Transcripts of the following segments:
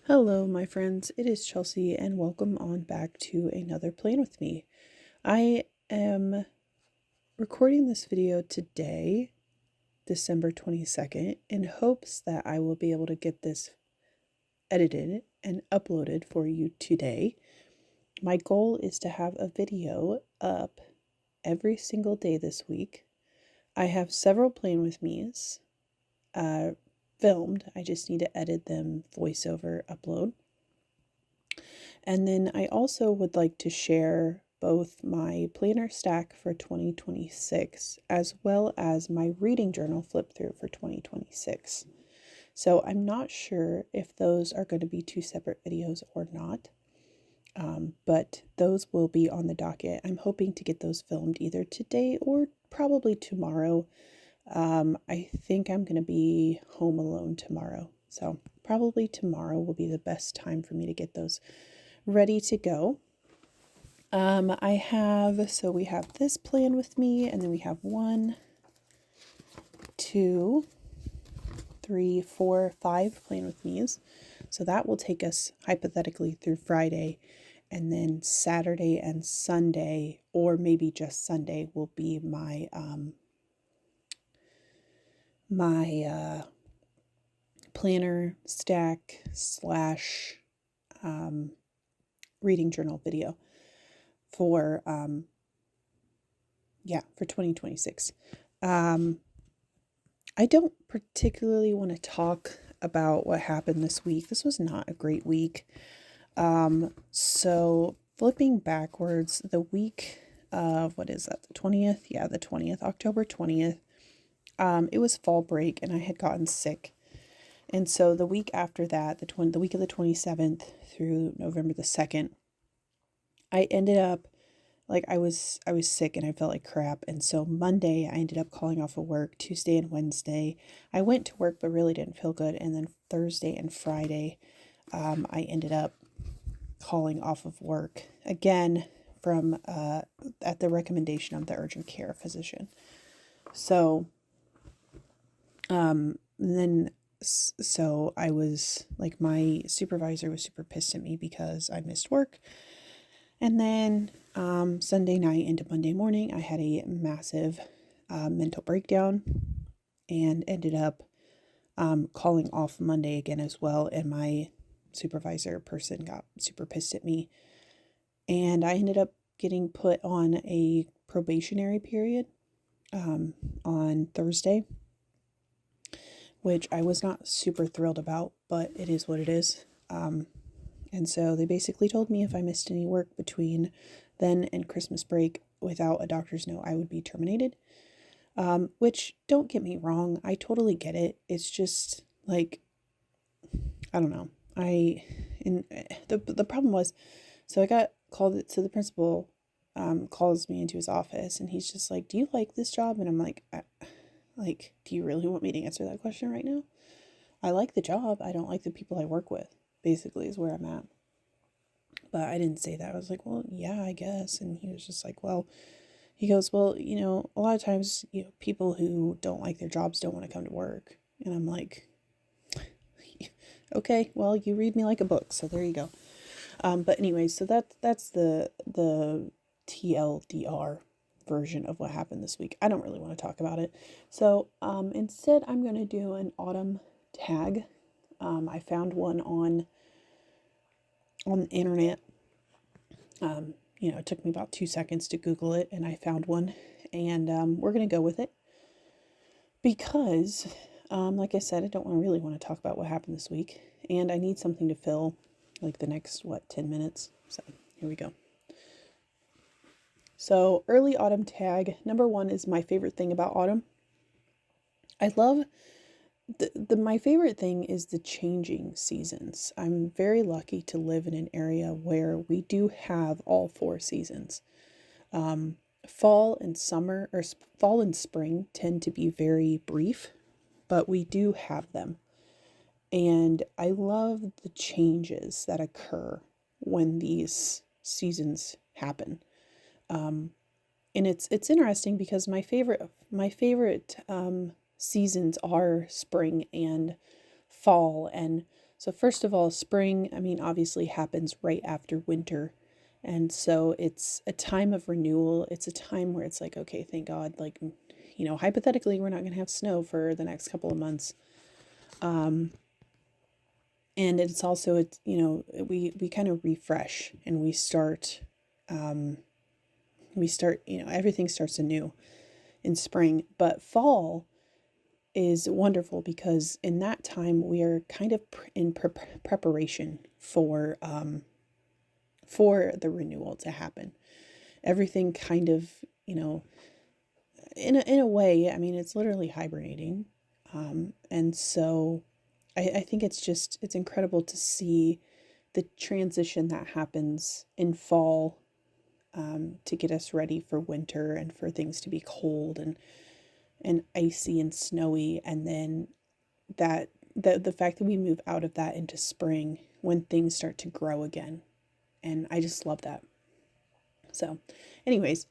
Hello, my friends. It is Chelsea, and welcome on back to another Plan with Me. I am recording this video today, December 22nd, in hopes that I will be able to get this edited and uploaded for you today. My goal is to have a video up every single day this week. I have several Plan with Me's filmed. I just need to edit them, voiceover, upload. And then I also would like to share both my planner stack for 2026 as well as my reading journal flip through for 2026. So I'm not sure if those are going to be two separate videos or not, but those will be on the docket. I'm hoping to get those filmed either today or probably tomorrow. I think I'm going to be home alone tomorrow, so probably tomorrow will be the best time for me to get those ready to go. We have this Plan with Me, and then we have 1, 2, 3, 4, 5 Plan with Me's. So that will take us hypothetically through Friday, and then Saturday and Sunday, or maybe just Sunday, will be my planner stack slash reading journal video for 2026. I don't particularly want to talk about what happened this week. This was not a great week. So flipping backwards, the week of, what is that, the 20th? Yeah, the 20th, October 20th. It was fall break and I had gotten sick. And so the week after that, the week of the 27th through November the 2nd, I ended up, I was sick and I felt like crap. And so Monday, I ended up calling off of work. Tuesday and Wednesday, I went to work but really didn't feel good. And then Thursday and Friday, I ended up calling off of work again from at the recommendation of the urgent care physician. So I was like, my supervisor was super pissed at me because I missed work. And then Sunday night into Monday morning, I had a massive mental breakdown and ended up calling off Monday again as well. And my supervisor person got super pissed at me. And I ended up getting put on a probationary period on Thursday, which I was not super thrilled about, but it is what it is. And so they basically told me if I missed any work between then and Christmas break without a doctor's note, I would be terminated. Which, don't get me wrong, I totally get it. It's just like, I don't know. The problem was, so I got called, so the principal calls me into his office and he's just like, "Do you like this job?" And I'm like, do you really want me to answer that question right now? I like the job. I don't like the people I work with, basically, is where I'm at. But I didn't say that. I was like, well, yeah, I guess. And he was just like, well, he goes, well, a lot of times, people who don't like their jobs don't want to come to work. And I'm like, okay, well, you read me like a book. So there you go. But anyway, so that's the TLDR version of what happened this week. I don't really want to talk about it. So instead, I'm going to do an autumn tag. I found one on the internet. It took me about 2 seconds to Google it, and I found one, and we're going to go with it because, like I said, I don't really want to talk about what happened this week, and I need something to fill like the next, 10 minutes. So here we go. So early autumn tag. Number 1 is my favorite thing about autumn. I love my favorite thing is the changing seasons. I'm very lucky to live in an area where we do have all 4 seasons. Fall and summer, or fall and spring, tend to be very brief, but we do have them. And I love the changes that occur when these seasons happen. And it's interesting because my favorite seasons are spring and fall, and So first of all, spring, I mean, obviously happens right after winter. And so it's a time of renewal. It's a time where it's like, okay, thank God, like, hypothetically, we're not going to have snow for the next couple of months. And it's also, we kind of refresh and everything starts anew in spring. But fall is wonderful because in that time we are kind of in preparation for the renewal to happen. Everything kind of, in a way, I mean, it's literally hibernating. And so I think it's incredible to see the transition that happens in fall, to get us ready for winter and for things to be cold and icy and snowy. And then the fact that we move out of that into spring when things start to grow again. And I just love that. So anyways,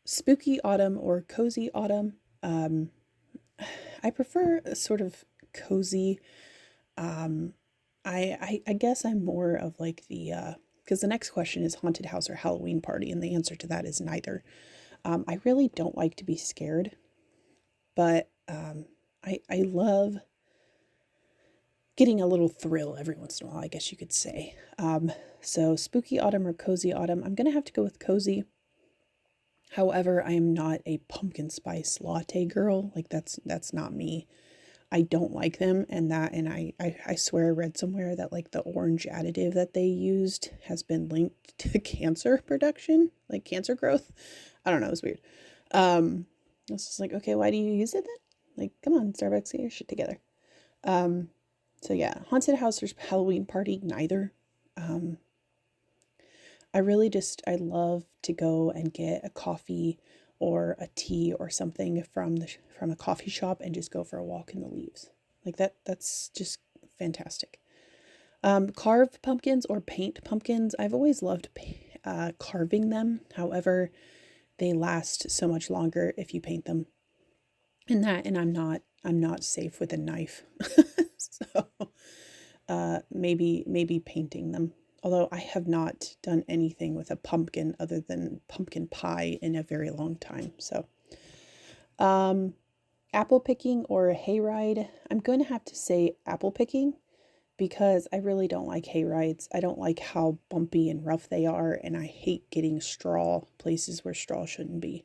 spooky autumn or cozy autumn. I prefer a sort of cozy. I guess I'm more of like because the next question is haunted house or Halloween party, and the answer to that is neither. I really don't like to be scared, but I love getting a little thrill every once in a while, I guess you could say. So spooky autumn or cozy autumn, I'm gonna have to go with cozy. However, I am not a pumpkin spice latte girl. Like that's not me. I don't like them, and I swear I read somewhere that like the orange additive that they used has been linked to cancer production, like cancer growth. I don't know, it's weird. I was just like, okay, why do you use it then? Like, come on, Starbucks, get your shit together. So yeah, haunted house or Halloween party, neither. I love to go and get a coffee or a tea or something from a coffee shop and just go for a walk in the leaves. Like that's just fantastic. Carve pumpkins or paint pumpkins. I've always loved carving them. However, they last so much longer if you paint them. And I'm not safe with a knife. So maybe painting them. Although I have not done anything with a pumpkin other than pumpkin pie in a very long time. So, apple picking or a hayride. I'm going to have to say apple picking because I really don't like hayrides. I don't like how bumpy and rough they are, and I hate getting straw places where straw shouldn't be.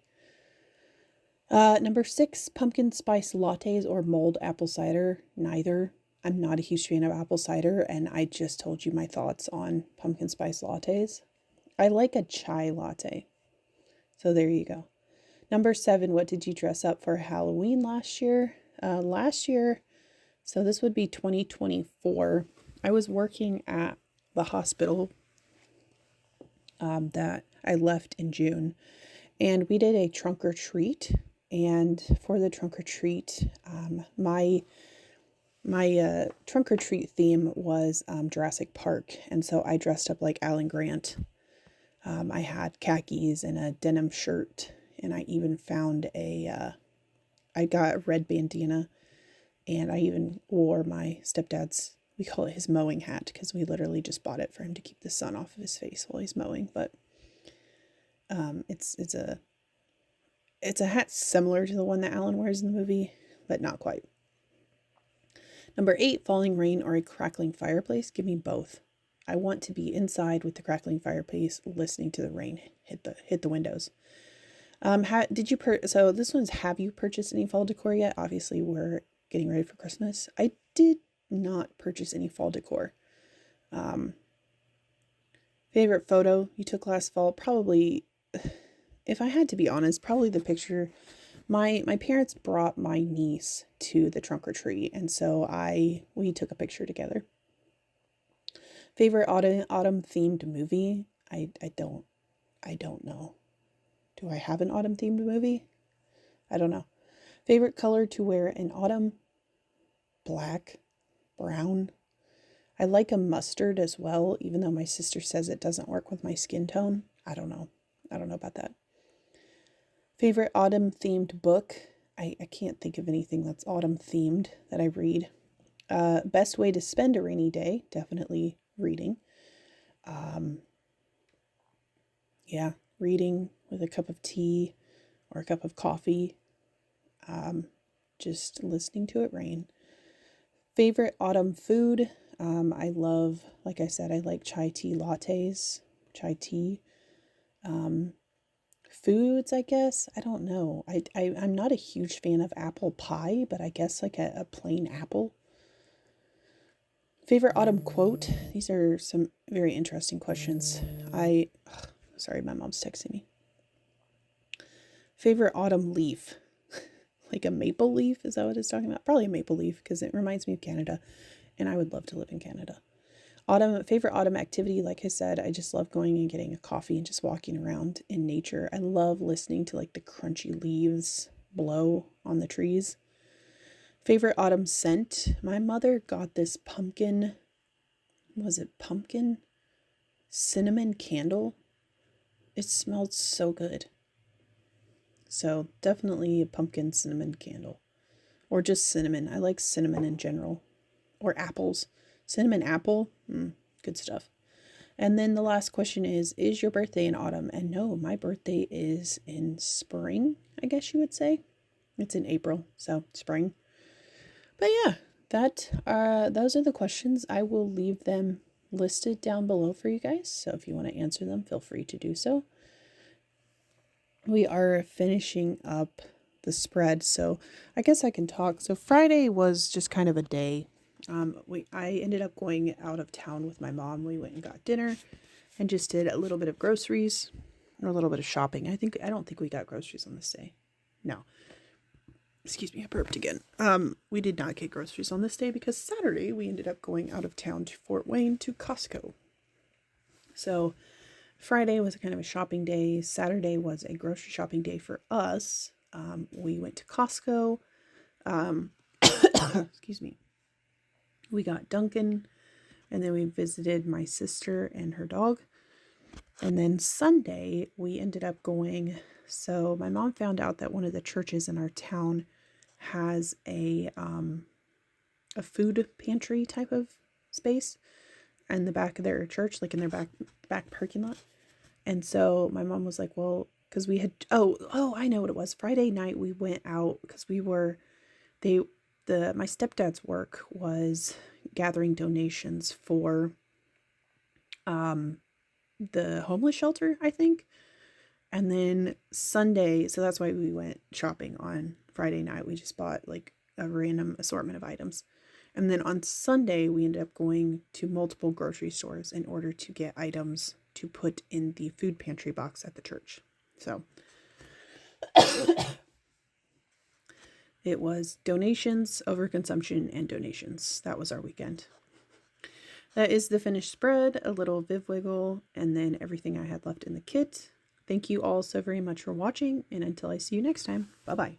Number 6, pumpkin spice lattes or mulled apple cider. Neither. I'm not a huge fan of apple cider, and I just told you my thoughts on pumpkin spice lattes. I like a chai latte. So there you go. Number 7, what did you dress up for Halloween last year? So this would be 2024. I was working at the hospital that I left in June, and we did a trunk or treat. And for the trunk or treat, my trunk or treat theme was Jurassic Park, and so I dressed up like Alan Grant. I had khakis and a denim shirt, and I even found I got a red bandana, and I even wore my stepdad's, we call it his mowing hat, because we literally just bought it for him to keep the sun off of his face while he's mowing. But it's a hat similar to the one that Alan wears in the movie, but not quite. Number 8, falling rain or a crackling fireplace. Give me both. I want to be inside with the crackling fireplace, listening to the rain hit the windows. So this one's, have you purchased any fall decor yet? Obviously, we're getting ready for Christmas. I did not purchase any fall decor. Favorite photo you took last fall? Probably, if I had to be honest, probably the picture. My parents brought my niece to the trunk or treat, and so we took a picture together. Favorite autumn themed movie? I don't know. Do I have an autumn themed movie? I don't know. Favorite color to wear in autumn? Black, brown. I like a mustard as well, even though my sister says it doesn't work with my skin tone. I don't know about that. Favorite autumn themed book? I can't think of anything that's autumn themed that I read. Best way to spend a rainy day, definitely reading. Yeah, reading with a cup of tea or a cup of coffee. Just listening to it rain. Favorite autumn food. I love, like I said, I like chai tea lattes, chai tea. Foods, I guess. I don't know. I'm not a huge fan of apple pie, but I guess like a plain apple. Favorite autumn quote. These are some very interesting questions. Sorry, my mom's texting me. Favorite autumn leaf. Like a maple leaf? Is that what it's talking about? Probably a maple leaf because it reminds me of Canada and I would love to live in Canada. Favorite autumn activity, like I said, I just love going and getting a coffee and just walking around in nature. I love listening to like the crunchy leaves blow on the trees. Favorite autumn scent, my mother got this pumpkin cinnamon candle. It smelled so good. So definitely a pumpkin cinnamon candle. Or just cinnamon. I like cinnamon in general. Or apples. Cinnamon apple. Good stuff. And then the last question is your birthday in autumn? And no, my birthday is in spring, I guess you would say. It's in April, so spring. But yeah, those are the questions. I will leave them listed down below for you guys. So if you want to answer them, feel free to do so. We are finishing up the spread, so I guess I can talk. So Friday was just kind of a day. I ended up going out of town with my mom. We went and got dinner and just did a little bit of groceries or a little bit of shopping. I don't think we got groceries on this day. No. Excuse me, I burped again. We did not get groceries on this day because Saturday we ended up going out of town to Fort Wayne to Costco. So Friday was kind of a shopping day. Saturday was a grocery shopping day for us. We went to Costco. Excuse me. We got Dunkin', and then we visited my sister and her dog. And then Sunday, we ended up going. So my mom found out that one of the churches in our town has a food pantry type of space in the back of their church, like in their back parking lot. And so my mom was like, well, because we had, I know what it was. Friday night we went out because my stepdad's work was gathering donations for the homeless shelter, I think. And then Sunday, so that's why we went shopping on Friday night. We just bought like a random assortment of items. And then on Sunday, we ended up going to multiple grocery stores in order to get items to put in the food pantry box at the church. So it was donations, overconsumption, and donations. That was our weekend. That is the finished spread, a little Viv Wiggle, and then everything I had left in the kit. Thank you all so very much for watching, and until I see you next time, bye-bye.